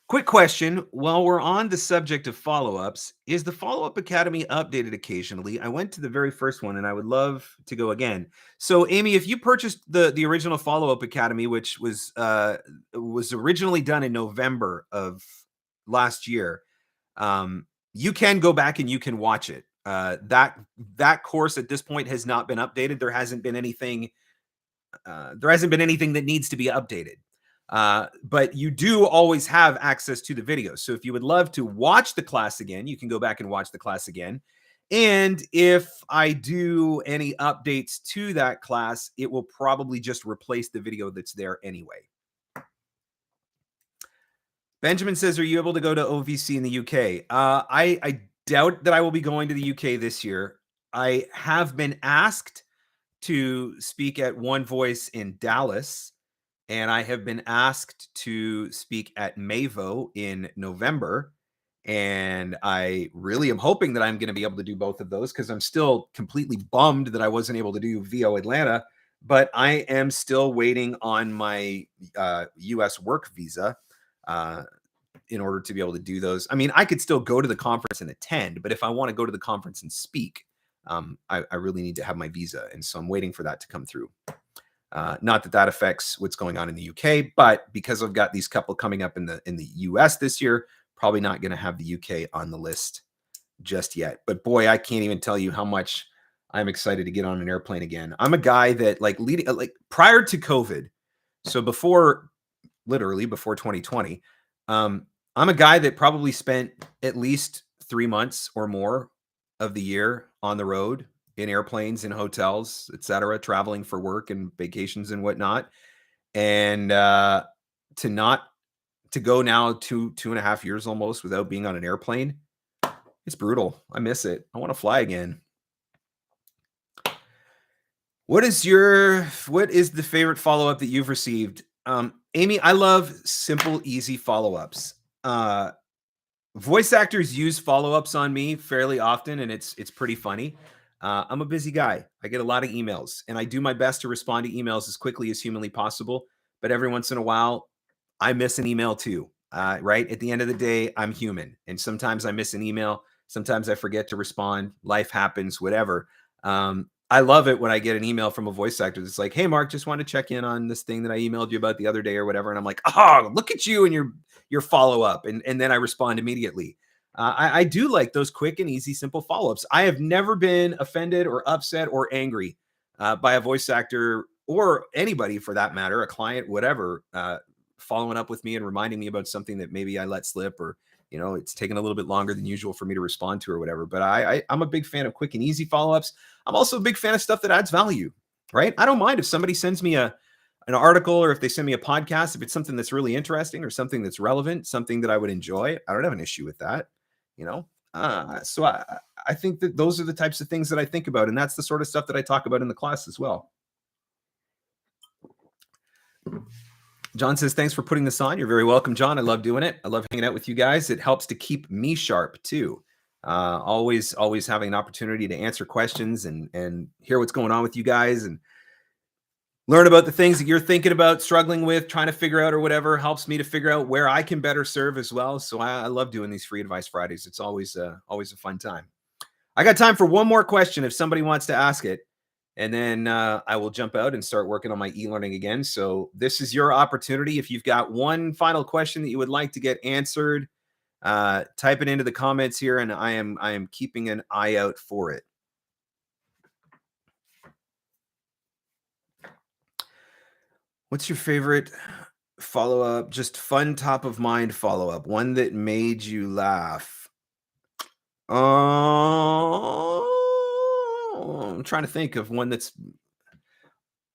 A: quick question. While we're on the subject of follow-ups, is the Follow-Up Academy updated occasionally? I went to the very first one and I would love to go again. So Amy, if you purchased the original Follow-Up Academy, which was originally done in November of last year, you can go back and you can watch it. That course at this point has not been updated. There hasn't been anything that needs to be updated. But you do always have access to the videos. So if you would love to watch the class again, you can go back and watch the class again. And if I do any updates to that class, it will probably just replace the video that's there anyway. Benjamin says, are you able to go to OVC in the UK? I doubt that I will be going to the UK this year. I have been asked to speak at One Voice in Dallas, and I have been asked to speak at Mavo in November. And I really am hoping that I'm going to be able to do both of those because I'm still completely bummed that I wasn't able to do VO Atlanta, but I am still waiting on my US work visa in order to be able to do those. I mean, I could still go to the conference and attend, but if I want to go to the conference and speak, I really need to have my visa. And so I'm waiting for that to come through. Not that affects what's going on in the UK, but because I've got these couple coming up in the US this year, probably not going to have the UK on the list just yet. But boy, I can't even tell you how much I'm excited to get on an airplane again. I'm a guy that like prior to COVID, so literally before 2020, I'm a guy that probably spent at least 3 months or more of the year on the road in airplanes, in hotels, etc., traveling for work and vacations and whatnot. And to go now 2.5 years almost without being on an airplane, it's brutal. I miss it. I want to fly again. What is the favorite follow-up that you've received? Amy, I love simple, easy follow-ups. Voice actors use follow-ups on me fairly often, and it's pretty funny. I'm a busy guy. I get a lot of emails, and I do my best to respond to emails as quickly as humanly possible. But every once in a while, I miss an email too. Right? At the end of the day, I'm human, and sometimes I miss an email. Sometimes I forget to respond. Life happens, whatever. I love it when I get an email from a voice actor that's like, hey, Mark, just want to check in on this thing that I emailed you about the other day or whatever. And I'm like, oh, look at you and your follow-up. And then I respond immediately. I do like those quick and easy, simple follow-ups. I have never been offended or upset or angry by a voice actor or anybody for that matter, a client, whatever, following up with me and reminding me about something that maybe I let slip or it's taken a little bit longer than usual for me to respond to or whatever. But I'm a big fan of quick and easy follow-ups. I'm also a big fan of stuff that adds value, right? I don't mind if somebody sends me an article, or if they send me a podcast, if it's something that's really interesting or something that's relevant, something that I would enjoy. I don't have an issue with that, So I think that those are the types of things that I think about, and that's the sort of stuff that I talk about in the class as well. John says, thanks for putting this on. You're very welcome, John. I love doing it. I love hanging out with you guys. It helps to keep me sharp too. Always having an opportunity to answer questions and hear what's going on with you guys and learn about the things that you're thinking about, struggling with, trying to figure out or whatever, helps me to figure out where I can better serve as well. So I love doing these Free Advice Fridays. It's always a fun time. I got time for one more question if somebody wants to ask it. And then I will jump out and start working on my e-learning again. So this is your opportunity. If you've got one final question that you would like to get answered, type it into the comments here, and I am keeping an eye out for it. What's your favorite follow-up? Just fun, top of mind follow-up. One that made you laugh. I'm trying to think of one that's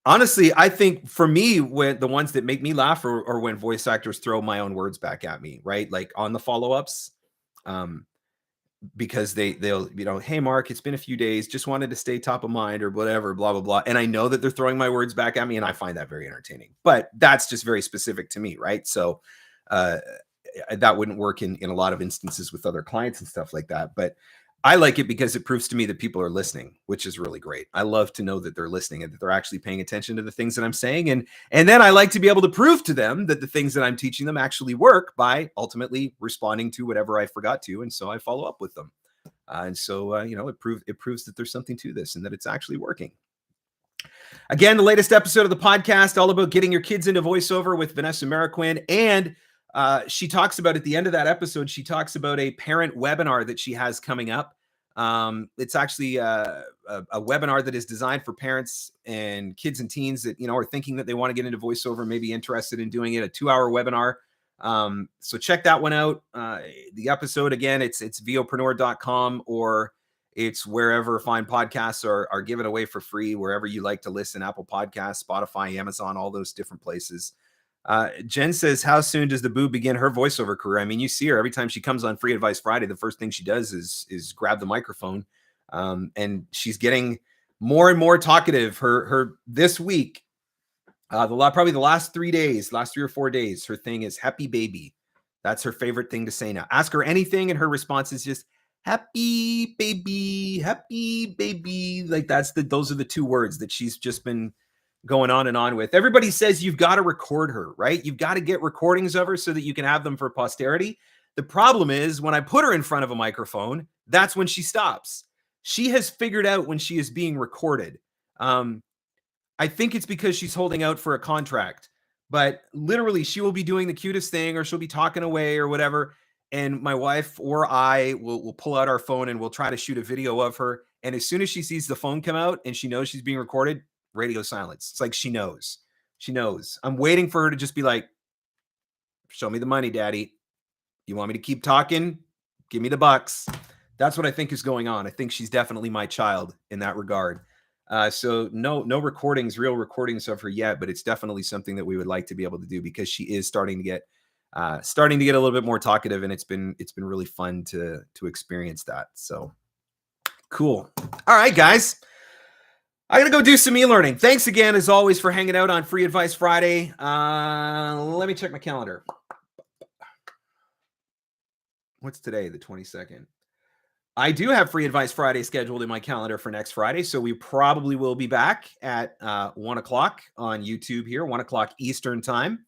A: honestly, I think for me, when the ones that make me laugh are when voice actors throw my own words back at me, right? Like on the follow-ups. Because they'll, hey, Mark, it's been a few days, just wanted to stay top of mind or whatever, blah, blah, blah. And I know that they're throwing my words back at me, and I find that very entertaining, but that's just very specific to me. Right. So, that wouldn't work in a lot of instances with other clients and stuff like that. But I like it because it proves to me that people are listening, which is really great. I love to know that they're listening and that they're actually paying attention to the things that I'm saying. And then I like to be able to prove to them that the things that I'm teaching them actually work by ultimately responding to whatever I forgot to. And so I follow up with them. And so, it proves that there's something to this and that it's actually working. Again, the latest episode of the podcast, all about getting your kids into voiceover with Vanessa Marroquin. And she talks about, at the end of that episode, she talks about a parent webinar that she has coming up. It's actually a webinar that is designed for parents and kids and teens that, are thinking that they want to get into voiceover, maybe interested in doing it, a 2-hour webinar. So check that one out. The episode, again, it's VOpreneur.com, or it's wherever fine podcasts are given away for free, wherever you like to listen, Apple Podcasts, Spotify, Amazon, all those different places. Jen says, how soon does the boo begin her voiceover career? I mean, you see her every time she comes on Free Advice Friday. The first thing she does is grab the microphone. And she's getting more and more talkative. Her this week, probably the last 3 or 4 days, her thing is happy baby. That's her favorite thing to say now. Ask her anything, and her response is just happy baby, happy baby. Like those are the 2 words that she's just been going on and on with. Everybody says you've got to record her, right? You've got to get recordings of her so that you can have them for posterity. The problem is when I put her in front of a microphone, that's when she stops. She has figured out when she is being recorded. I think it's because she's holding out for a contract, but literally she will be doing the cutest thing, or she'll be talking away or whatever. And my wife or I will pull out our phone and we'll try to shoot a video of her. And as soon as she sees the phone come out and she knows she's being recorded, radio silence. It's like she knows. I'm waiting for her to just be like, show me the money, daddy. You want me to keep talking? Give me the bucks. That's what I think is going on. I think she's definitely my child in that regard. So no real recordings of her yet, but it's definitely something that we would like to be able to do, because she is starting to get a little bit more talkative, and it's been really fun to experience that. So cool. All right, guys. I'm going to go do some e-learning. Thanks again, as always, for hanging out on Free Advice Friday. Let me check my calendar. What's today? The 22nd. I do have Free Advice Friday scheduled in my calendar for next Friday, so we probably will be back at 1 o'clock on YouTube here, 1 o'clock Eastern time.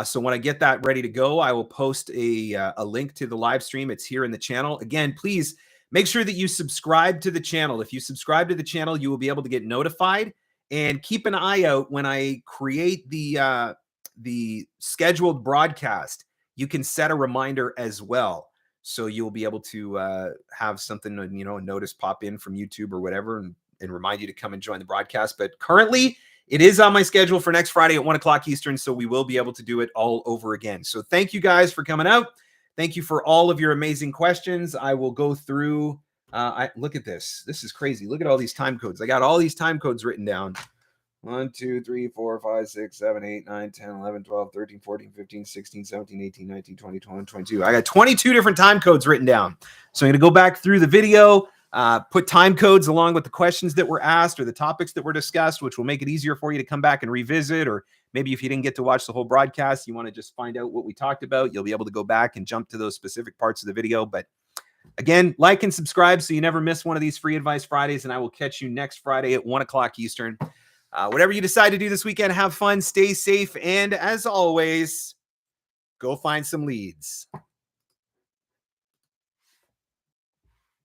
A: So when I get that ready to go, I will post a link to the live stream. It's here in the channel. Again, please make sure that you subscribe to the channel. If you subscribe to the channel, you will be able to get notified, and keep an eye out when I create the scheduled broadcast. You can set a reminder as well. So you'll be able to have something, a notice pop in from YouTube or whatever, and remind you to come and join the broadcast. But currently it is on my schedule for next Friday at 1 o'clock Eastern. So we will be able to do it all over again. So thank you guys for coming out. Thank you for all of your amazing questions. I will go through. Look at this. This is crazy. Look at all these time codes. I got all these time codes written down. 1, 2, 3, 4, 5, 6, 7, 8, 9, 10, 11, 12, 13, 14, 15, 16, 17, 18, 19, 20, 21, 22. I got 22 different time codes written down. So I'm going to go back through the video, put time codes along with the questions that were asked or the topics that were discussed, which will make it easier for you to come back and revisit. Or maybe if you didn't get to watch the whole broadcast, you want to just find out what we talked about, you'll be able to go back and jump to those specific parts of the video. But again, like and subscribe so you never miss one of these Free Advice Fridays, and I will catch you next Friday at 1 o'clock Eastern. Whatever you decide to do this weekend, have fun, stay safe, and as always, go find some leads.